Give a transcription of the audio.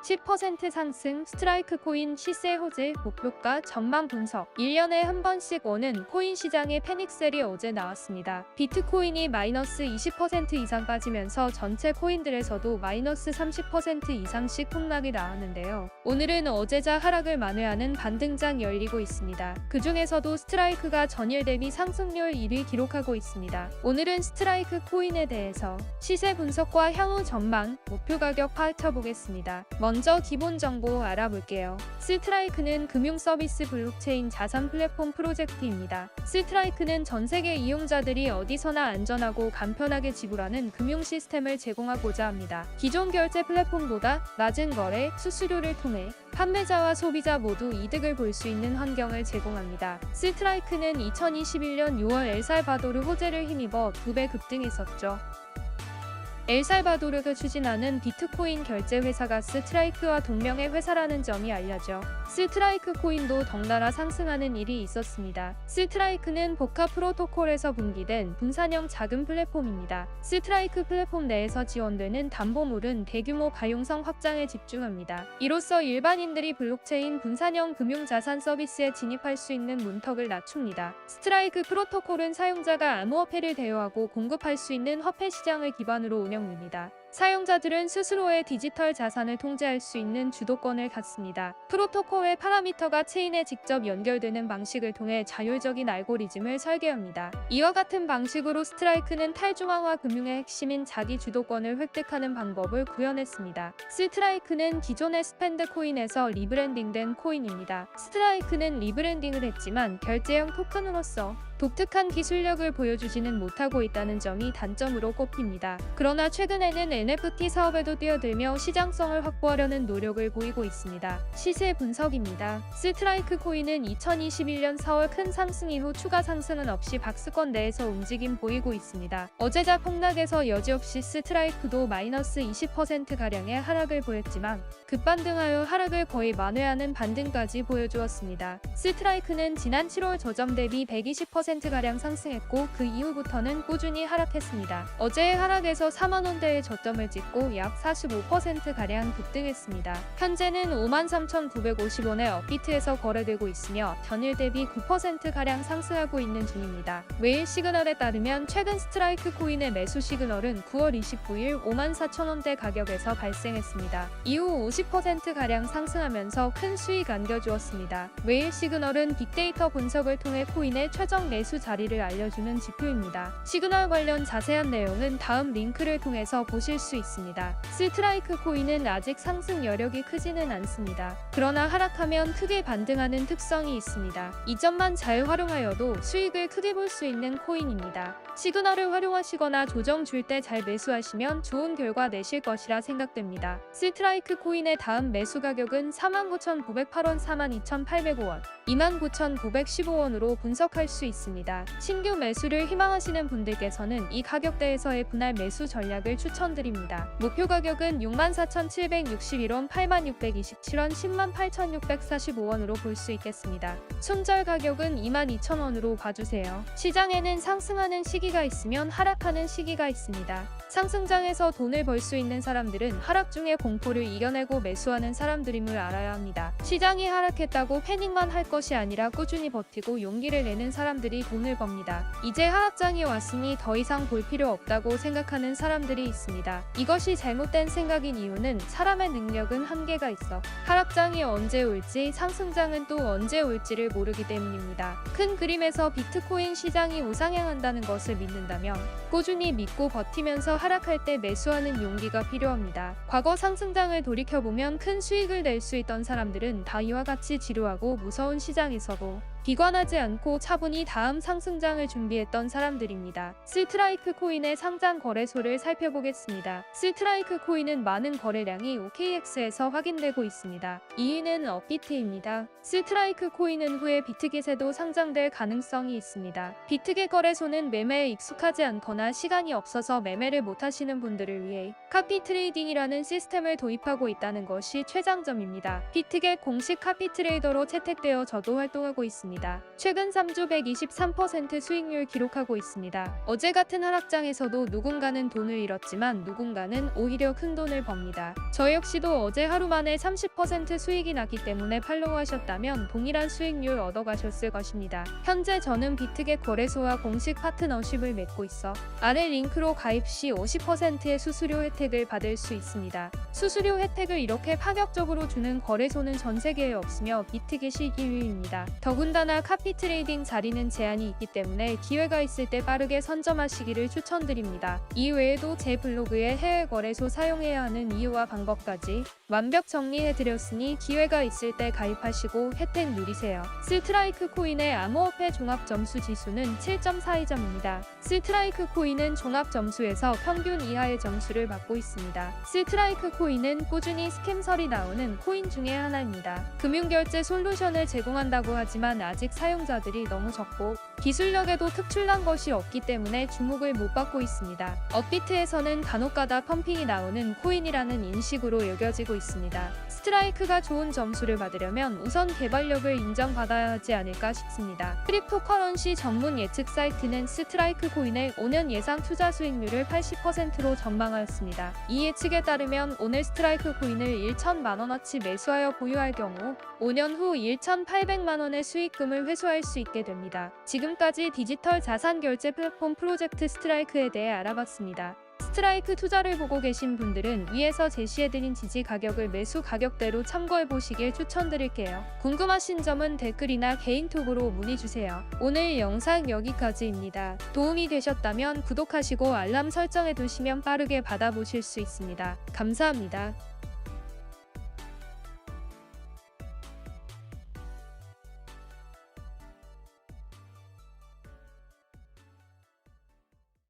10% 상승, 스트라이크 코인 시세 호재, 목표가 전망 분석. 1년에 한 번씩 오는 코인 시장의 패닉셀이 어제 나왔습니다. 비트코인이 마이너스 20% 이상 빠지면서 전체 코인들에서도 마이너스 30% 이상씩 폭락이 나왔는데요. 오늘은 어제자 하락을 만회하는 반등장 열리고 있습니다. 그 중에서도 스트라이크가 전일 대비 상승률 1위 기록하고 있습니다. 오늘은 스트라이크 코인에 대해서 시세 분석과 향후 전망, 목표 가격 파헤쳐보겠습니다. 먼저 기본 정보 알아볼게요. 스트라이크는 금융 서비스 블록체인 자산 플랫폼 프로젝트입니다. 스트라이크는 전 세계 이용자들이 어디서나 안전하고 간편하게 지불하는 금융 시스템을 제공하고자 합니다. 기존 결제 플랫폼보다 낮은 거래, 수수료를 통해 판매자와 소비자 모두 이득을 볼 수 있는 환경을 제공합니다. 스트라이크는 2021년 6월 엘살바도르 호재를 힘입어 2배 급등했었죠. 엘살바도르가 추진하는 비트코인 결제 회사가 스트라이크와 동명의 회사라는 점이 알려져 스트라이크 코인도 덩달아 상승하는 일이 있었습니다. 스트라이크는 복합 프로토콜에서 분기된 분산형 자금 플랫폼입니다. 스트라이크 플랫폼 내에서 지원되는 담보물은 대규모 가용성 확장에 집중합니다. 이로써 일반인들이 블록체인 분산형 금융자산 서비스에 진입할 수 있는 문턱을 낮춥니다. 스트라이크 프로토콜은 사용자가 암호화폐를 대여하고 공급할 수 있는 화폐 시장을 기반으로 운영됩니다. 사용자들은 스스로의 디지털 자산을 통제할 수 있는 주도권을 갖습니다. 프로토콜의 파라미터가 체인에 직접 연결되는 방식을 통해 자율적인 알고리즘을 설계합니다. 이와 같은 방식으로 스트라이크는 탈중앙화 금융의 핵심인 자기 주도권을 획득하는 방법을 구현했습니다. 스트라이크는 기존의 스펜드 코인에서 리브랜딩된 코인입니다. 스트라이크는 리브랜딩을 했지만 결제형 토큰으로서 독특한 기술력을 보여주지는 못하고 있다는 점이 단점으로 꼽힙니다. 그러나 최근에는 NFT 사업에도 뛰어들며 시장성을 확보하려는 노력을 보이고 있습니다. 시세 분석입니다. 스트라이크 코인은 2021년 4월 큰 상승 이후 추가 상승은 없이 박스권 내에서 움직임 보이고 있습니다. 어제자 폭락에서 여지없이 스트라이크도 마이너스 20%가량의 하락을 보였지만 급반등하여 하락을 거의 만회하는 반등까지 보여주었습니다. 스트라이크는 지난 7월 저점 대비 120%가량 상승했고 그 이후부터는 꾸준히 하락했습니다. 어제의 하락에서 4만원대의 저점을 찍고 약 45%가량 급등했습니다. 현재는 53,950원의 업비트에서 거래되고 있으며 전일 대비 9%가량 상승하고 있는 중입니다. 매일 시그널에 따르면 최근 스트라이크 코인의 매수 시그널은 9월 29일 54,000원대 가격에서 발생했습니다. 이후 50%가량 상승하면서 큰 수익 안겨주었습니다. 매일 시그널은 빅데이터 분석을 통해 코인의 최종 매수 자리를 알려주는 지표입니다. 시그널 관련 자세한 내용은 다음 링크를 통해서 보실 수 있습니다. 스트라이크 코인은 아직 상승 여력이 크지는 않습니다. 그러나 하락하면 크게 반등하는 특성이 있습니다. 이 점만 잘 활용하여도 수익을 크게 볼 수 있는 코인입니다. 시그널을 활용하시거나 조정 줄 때 잘 매수하시면 좋은 결과 내실 것이라 생각됩니다. 스트라이크 코인의 다음 매수 가격은 49,908원, 42,805원, 29,915원으로 분석할 수 있습니다. 신규 매수를 희망하시는 분들께서는 이 가격대에서의 분할 매수 전략을 추천드립니다. 목표 가격은 64,761원, 86,627원, 108,645원으로 볼 수 있겠습니다. 손절 가격은 22,000원으로 봐주세요. 시장에는 상승하는 시기가 있으면 하락하는 시기가 있습니다. 상승장에서 돈을 벌 수 있는 사람들은 하락 중에 공포를 이겨내고 매수하는 사람들임을 알아야 합니다. 시장이 하락했다고 패닉만 할 것이 아니라 꾸준히 버티고 용기를 내는 사람들이 돈을 법니다. 이제 하락장이 왔으니 더 이상 볼 필요 없다고 생각하는 사람들이 있습니다. 이것이 잘못된 생각인 이유는 사람의 능력은 한계가 있어 하락장이 언제 올지 상승장은 또 언제 올지를 모르기 때문입니다. 큰 그림에서 비트코인 시장이 우상향한다는 것을 믿는다면 꾸준히 믿고 버티면서 하락할 때 매수하는 용기가 필요합니다. 과거 상승장을 돌이켜보면 큰 수익을 낼 수 있던 사람들은 다 이와 같이 지루하고 무서운 시장에서도 비관하지 않고 차분히 다음 상승장을 준비했던 사람들입니다. 스트라이크 코인의 상장 거래소를 살펴보겠습니다. 스트라이크 코인은 많은 거래량이 OKX에서 확인되고 있습니다. 2위는 업비트입니다. 스트라이크 코인은 후에 비트깃에도 상장될 가능성이 있습니다. 비트깃 거래소는 매매에 익숙하지 않거나 시간이 없어서 매매를 못하시는 분들을 위해 카피 트레이딩이라는 시스템을 도입하고 있다는 것이 최장점입니다. 비트깃 공식 카피 트레이더로 채택되어 저도 활동하고 있습니다. 있습니다. 최근 3주 123% 수익률 기록하고 있습니다. 어제 같은 하락장에서도 누군가는 돈을 잃었지만 누군가는 오히려 큰 돈을 법니다. 저 역시도 어제 하루 만에 30% 수익이 났기 때문에 팔로우하셨다면 동일한 수익률 얻어가셨을 것입니다. 현재 저는 비트겟 거래소와 공식 파트너십을 맺고 있어 아래 링크로 가입 시 50%의 수수료 혜택을 받을 수 있습니다. 수수료 혜택을 이렇게 파격적으로 주는 거래소는 전 세계에 없으며 비트겟이 1위입니다. 더군다나 카피 트레이딩 자리는 제한이 있기 때문에 기회가 있을 때 빠르게 선점하시기를 추천드립니다. 이 외에도 제 블로그에 해외 거래소 사용해야 하는 이유와 방법까지 완벽 정리해드렸으니 기회가 있을 때 가입하시고 혜택 누리세요. 스트라이크 코인의 암호화폐 종합 점수 지수는 7.42점입니다. 스트라이크 코인은 종합 점수에서 평균 이하의 점수를 받고 있습니다. 스트라이크 코인은 꾸준히 스캠설이 나오는 코인 중에 하나입니다. 금융결제 솔루션을 제공한다고 하지만 아직 사용자들이 너무 적고 기술력에도 특출난 것이 없기 때문에 주목을 못 받고 있습니다. 업비트에서는 간혹가다 펌핑이 나오는 코인이라는 인식으로 여겨지고 있습니다. 스트라이크가 좋은 점수를 받으려면 우선 개발력을 인정받아야 하지 않을까 싶습니다. 크립토커런시 전문 예측 사이트는 스트라이크 코인의 5년 예상 투자 수익률을 80%로 전망하였습니다. 이 예측에 따르면 오늘 스트라이크 코인을 1,000만원어치 매수하여 보유할 경우 5년 후 1,800만원의 수익금을 회수할 수 있게 됩니다. 지금까지 디지털 자산 결제 플랫폼 프로젝트 스트라이크에 대해 알아봤습니다. 스트라이크 투자를 보고 계신 분들은 위에서 제시해드린 지지 가격을 매수 가격대로 참고해보시길 추천드릴게요. 궁금하신 점은 댓글이나 개인톡으로 문의주세요. 오늘 영상 여기까지입니다. 도움이 되셨다면 구독하시고 알람 설정해두시면 빠르게 받아보실 수 있습니다. 감사합니다.